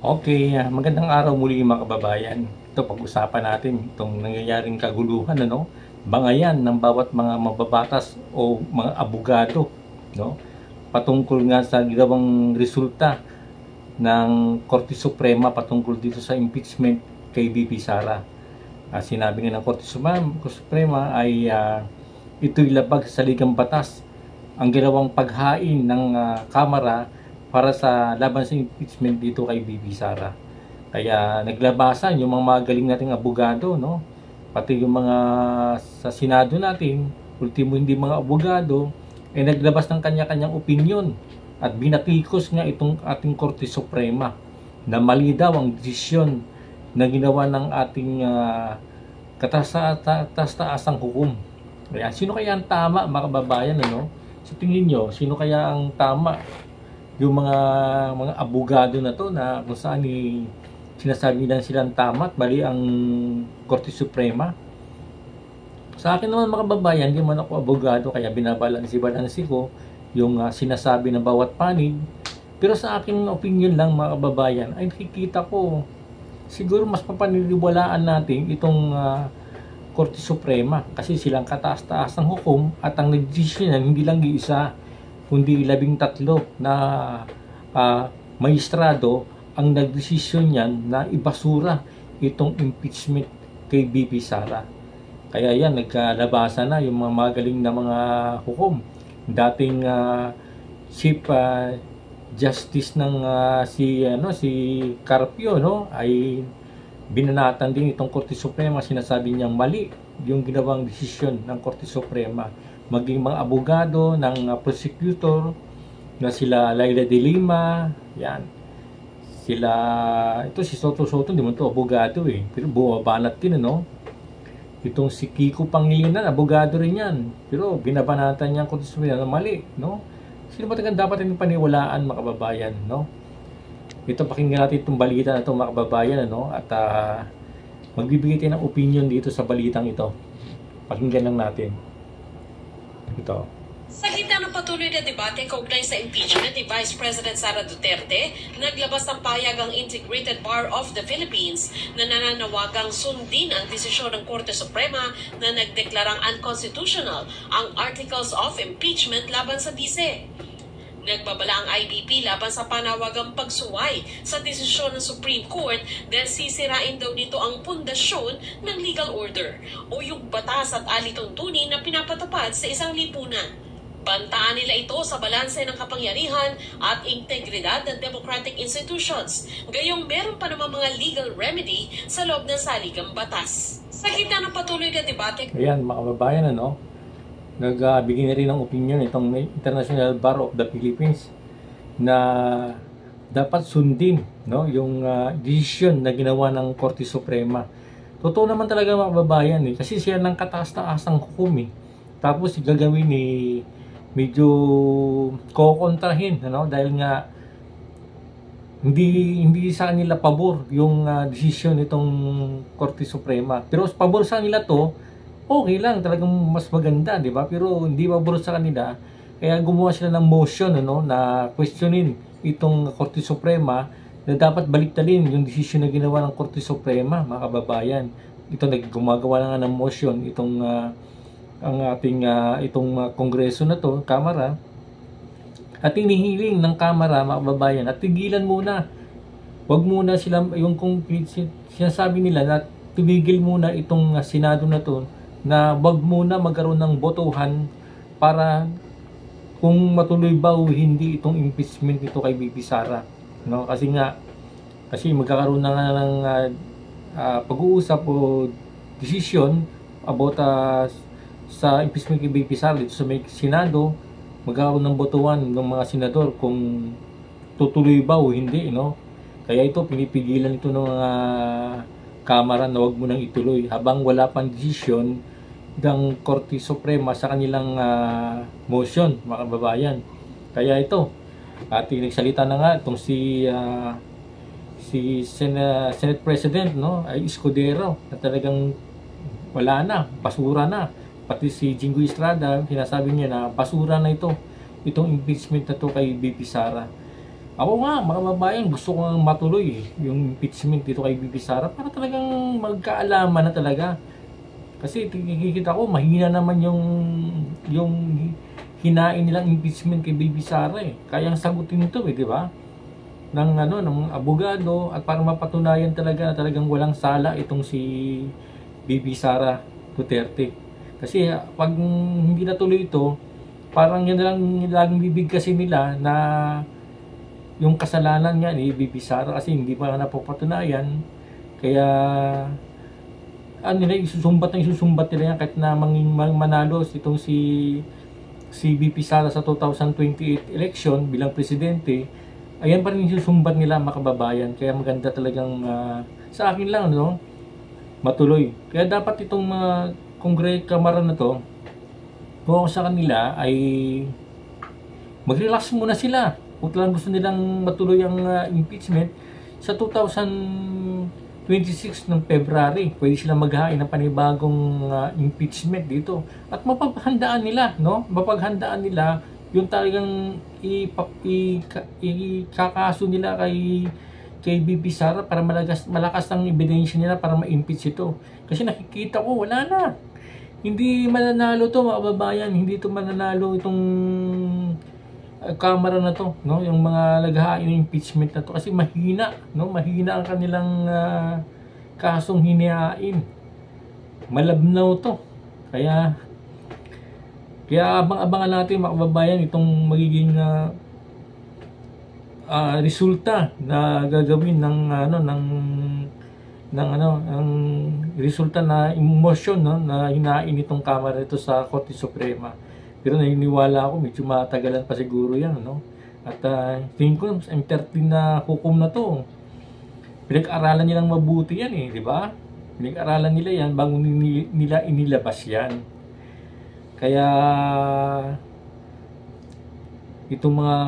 Okay, magandang araw muli mga kababayan. Ito, pag-usapan natin itong nangyayaring kaguluhan, ano? Bangayan ng bawat mga mababatas o mga abogado, no? Patungkol nga sa ginawang resulta ng Korte Suprema patungkol dito sa impeachment kay VP Sara. Sinabi nga ng Suprema ay ito'y labag sa saligang batas ang ginawang paghain ng Kamara para sa laban sa impeachment dito kay VP Sara. Kaya naglabasan yung mga magaling nating abogado, no? Pati yung mga sa Senado natin, ultimo hindi mga abogado, naglabas ng kanya-kanyang opinyon at binatikos nga itong ating Korte Suprema na mali daw ang desisyon na ginawa ng ating kataas-taasang hukom. Kaya sino kaya ang tama mga kababayan, ano? Sa tingin nyo, sino kaya ang tama? Yung mga abogado na to na kung saan sinasabi lang silang tama at mali ang Korte Suprema. Sa akin naman mga kababayan, hindi man ako abogado kaya binabalansi ko yung sinasabi ng bawat panig. Pero sa akin opinion lang mga kababayan ay nakikita ko siguro mas papaniniwalaan natin itong Korte Suprema kasi silang kataas-taas ng hukom at ang nagdesisyon hindi lang isa kundi 13 na maestrado ang nagdesisyon niyan na ibasura itong impeachment kay VP Sara. Kaya yan, nagkalabasan na yung mga magaling na mga hukom. Dating Chief Justice ng si Carpio, no, ay binanatan din itong Korte Suprema, sinasabi niyang mali yung ginawang desisyon ng Korte Suprema. Maging mga abogado ng prosecutor na sila Laila de Lima, yan. Ito si Soto, hindi mo to abogado pero bumabanat din, ano? Itong si Kiko Pangilinan, abogado rin yan. Pero binabanatan niya ang Korte Suprema na mali, no? Sino ba dapat yung paniwalaan mga kababayan, no? Ito, pakinggan natin itong balita na ito mga kababayan, ano? At magbibigay tayo ng opinion dito sa balitang ito. Pakinggan lang natin. Ito. Sa gitna ng patuloy na debate kaugnay sa impeachment ni Vice President Sara Duterte, naglabas ng pahayag ang Integrated Bar of the Philippines na nananawagang sundin ang desisyon ng Korte Suprema na nagdeklarang unconstitutional ang Articles of Impeachment laban sa bise. Nagbabala ang IBP laban sa panawagang pagsuway sa desisyon ng Supreme Court dahil sisirain daw nito ang pundasyon ng legal order o yung batas at alituntunin na pinapatupad sa isang lipunan. Bantaan nila ito sa balanse ng kapangyarihan at integridad ng democratic institutions. Gayong meron pa naman mga legal remedy sa loob ng saligang batas. Sa gitna ng patuloy na debate... Ayan, mga kababayan, ano? Nagbigay na rin ng opinion itong International Bar of the Philippines na dapat sundin, no, yung decision na ginawa ng Korte Suprema. Totoo naman talaga mga kababayan kasi siya ng kataas-taasang hukom Tapos gagawin medyo kokontrahin, ano, dahil nga hindi sa kanila pabor yung desisyon nitong Korte Suprema. Pero pabor sa kanila to, okay lang, talagang mas maganda, di ba? Pero hindi pabor sa kanila, kaya gumawa sila ng motion, ano, na questionin itong Korte Suprema na dapat baliktarin yung desisyon na ginawa ng Korte Suprema, mga kababayan. Ito, gumagawa na nga ng motion itong ang ating itong kongreso na to, Kamara, at inihiling ng Kamara, mga kababayan, at tigilan muna. Wag muna sila, yung kung sinasabi nila na tumigil muna itong Senado na to, na wag muna magkaroon ng botohan para kung matuloy ba o hindi itong impeachment nito kay VP Sara. No? Kasi magkakaroon na nga ng pag-uusap o decision about sa impeachment kay VP Sara dito sa may Senado. Magkakaroon ng botohan ng mga senador kung tutuloy ba o hindi, no? Kaya ito, pinipigilan ito ng mga Kamara na wag mo nang ituloy habang wala pang desisyon ng Korte Suprema sa kanilang motion, mga kababayan. Kaya ito, nagsalita na nga itong si Senate President, no, ay Escudero, na talagang wala na, basura na. Pati si Jingo Estrada, sinasabi niya na basura na itong impeachment na to kay VP Sara. Ako nga, mga kababayan, gusto ko nga matuloy yung impeachment dito kay Bibi Sara para talagang magkaalaman na talaga. Kasi kikita ko, mahina naman yung hinain nilang impeachment kay Bibi Sara eh. Kayang sagutin ito eh, di ba? Ng abogado at para mapatunayan talaga na talagang walang sala itong si Bibi Sara Duterte. Kasi pag hindi natuloy ito, parang yan lang laging bibigkasin nila na yung kasalanan niya ni Bibi Sara kasi hindi pa napapatunayan. Kaya nila isusumbat nila yan kahit na manalo itong si Bibi Sara sa 2028 election bilang presidente. Ayan pa rin isusumbat nila, mga kababayan. Kaya maganda talagang sa akin lang matuloy. Kaya dapat itong mga kamara na to, kung sa kanila ay mag-relax muna sila. Kung talagang gusto nilang matuloy ang impeachment sa 2026 ng February, pwede silang maghain ng panibagong impeachment dito. At mapaghandaan nila, mapaghandaan nila yung talagang ikakaso nila kay Bibi Sara para malakas ang ebidensya nila para ma-impeach ito. Kasi nakikita ko, wala na. Hindi mananalo to, mga kababayan. Hindi to mananalo itong kamera na to, yung mga naghahain ng impeachment na to kasi mahina, mahina ang kanilang kasong hinihain. Malabnaw to. Kaya abang-abangan natin, mga kababayan, itong magiging resulta na gagawin ng resulta na emotion na hinain itong kamera ito sa Korte Suprema. Pero naniniwala ako, medyo matagalan pa siguro yan, At tingin ko, M13 na hukom na to. Pinag-aralan nilang mabuti yan di ba? Pinag-aralan nila yan bago nila inilabas yan. Kaya itong mga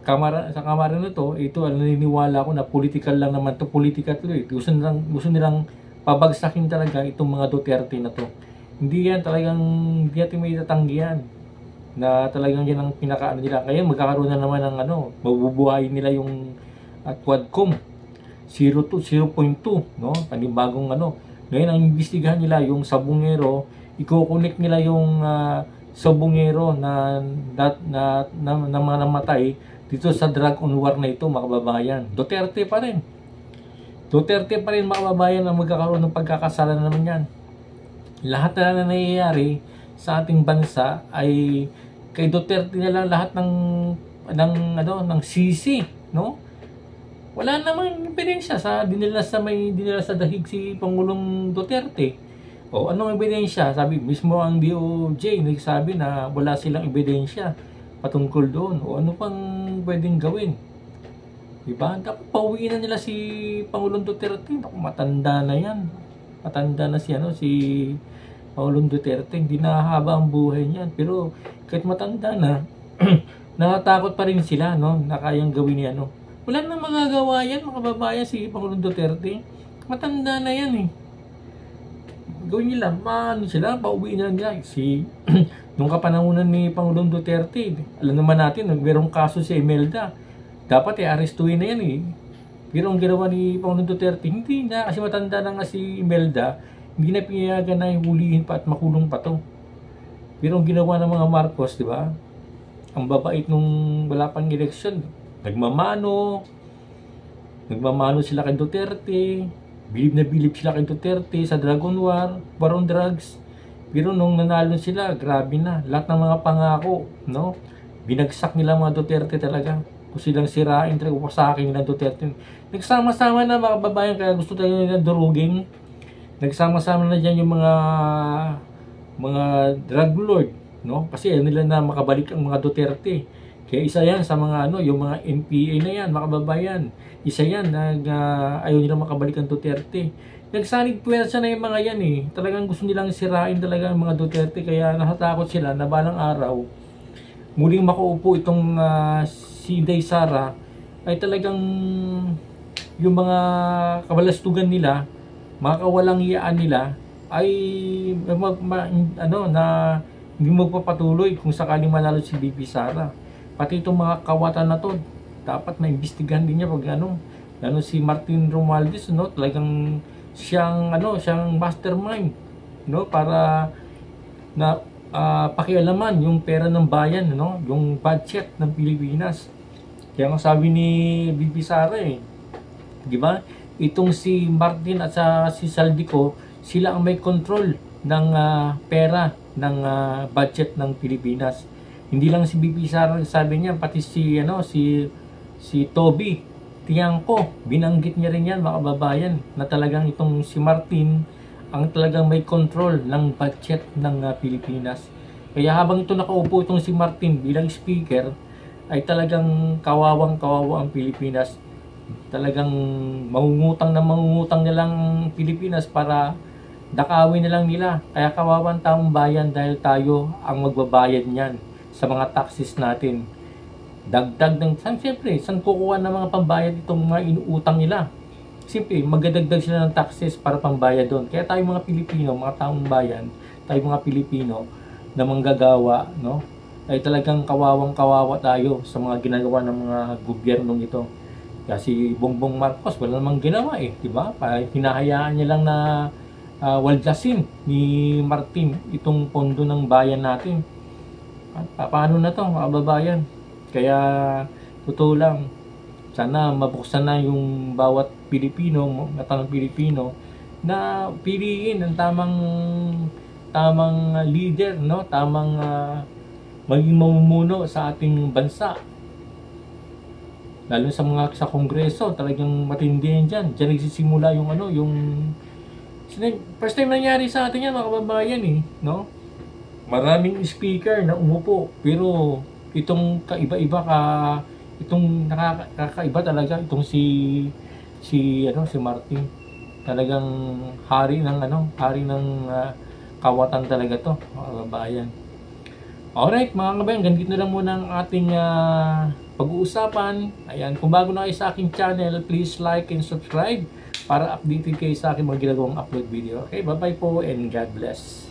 kamara na to, ito naniniwala ko na political lang naman to, politika to. Gusto nilang pabagsakin talaga itong mga Duterte na to. Hindi natin may itatanggihan na talagang yan ang pinakaano nila. Kaya magkakaroon na naman ng mabubuhayin nila yung Quadcom 0.2, panibagong Ngayon ang imbestigahan nila yung sabungero, i-connect nila yung sabungero na mga namatay dito sa drug on war na ito, mga kababayan. Duterte pa rin, mga kababayan, ang magkakaroon ng pagkakasala naman yan. Lahat na nangyayari sa ating bansa ay kay Duterte na lang lahat ng sisi, Wala namang ebidensya dinila sa dahig si Pangulong Duterte. Anong ebidensya? Sabi mismo ang DOJ nagsabi na wala silang ebidensya patungkol doon. Ano pang pwedeng gawin? Diba? Dapat pauwiin na nila si Pangulong Duterte. Matanda na yan. Matanda na si Pangulong Duterte. Hindi nakahaba ang buhay niyan. Pero kahit matanda na, nakatakot pa rin sila, na kayang gawin niya, Wala nang magagawa yan, mga kababayan, si Pangulong Duterte. Matanda na yan Gawin nila, pauwiin na nila. Nung kapanahunan ni Pangulong Duterte, alam naman natin, merong kaso si Imelda. Dapat arestuhin na yan Pero ang ginawa ni Pangulong Duterte, hindi na, kasi matanda na nga si Imelda, hindi na pinayagan na hulihin pa at makulong pa to. Pero ang ginawa ng mga Marcos, di ba? Ang babait nung wala pang eleksyon, nagmamano sila kay Duterte, bilib sila kay Duterte sa Dragon War on drugs. Pero nung nanalo sila, grabe na. Lahat ng mga pangako, binagsak nila mga Duterte talaga. Kung silang sirain talaga sa akin nila Duterte. Nagsama-sama na, mga babayan, kaya gusto tayo nila durugin. Nagsama-sama na dyan yung mga drug lord, Kasi nila na makabalik ang mga Duterte. Kaya isa yan sa mga yung mga NPA na yan, mga kababayan. Isa yan na ayaw nila makabalik ang Duterte. Nagsanib puwersa na yung mga yan Talagang gusto nilang sirain talaga ang mga Duterte. Kaya natatakot sila na balang araw muling makaupo itong si Inday Sara ay talagang yung mga kabalastugan nila, mga kawalang iyaan nila ay hindi magpapatuloy kung sakaling manalo si Bibi Sara. pati itong mga kawatan na to, dapat maimbestigahan din niya pag ano, lalo si Martin Romualdez, no, talagang siyang mastermind, no, para na pakialaman yung pera ng bayan, no, yung budget ng Pilipinas. Kaya nga sabi ni Bibi Sara di ba? Itong si Martin at si Saldico, sila ang may control ng pera ng budget ng Pilipinas. Hindi lang si Bibi Sara sabi niya, pati si Toby Tiangco, binanggit niya rin yan, mga kababayan, na talagang itong si Martin ang talagang may control ng budget ng Pilipinas. Kaya habang ito nakaupo itong si Martin bilang speaker, ay talagang kawawa ang Pilipinas. Talagang mangungutang na lang Pilipinas para dakawin na lang nila. Kaya kawawan taong bayan dahil tayo ang magbabayad niyan sa mga taxes natin. Dagdag ng siyempre, saan kukuha ng mga pambayad itong mga inuutang nila? Siyempre, magdadagdag sila ng taxes para pambayad doon. Kaya tayo mga Pilipino, mga taong bayan, tayo mga Pilipino na manggagawa, no, ay talagang kawawa tayo sa mga ginagawa ng mga gobyernong ito. Kasi Bongbong Marcos wala namang ginawa di ba? Hinahayaan niya lang na waldasin ni Martin itong pondo ng bayan natin. Paano na to, mga babayan? Kaya totoo lang, sana mabuksan na yung bawat Pilipino, natanong Pilipino, na piliin ang tamang leader, no, tamang maging mamumuno sa ating bansa. Lalo sa Kongreso, talagang matindi yan dyan. Diyan nagsisimula yung first time nangyari sa atin yan, mga kababayan no? Maraming speaker na umupo, pero itong itong nakakaiba talaga itong si Martin. Talagang hari ng kawatan talaga to, mga kababayan. Alright, mga kababayan, ganito na lang muna ang ating pag-uusapan. Ayan, kung bago na kayo sa aking channel, please like and subscribe para updated kayo sa aking mga ginagawang upload video. Okay, bye-bye po and God bless.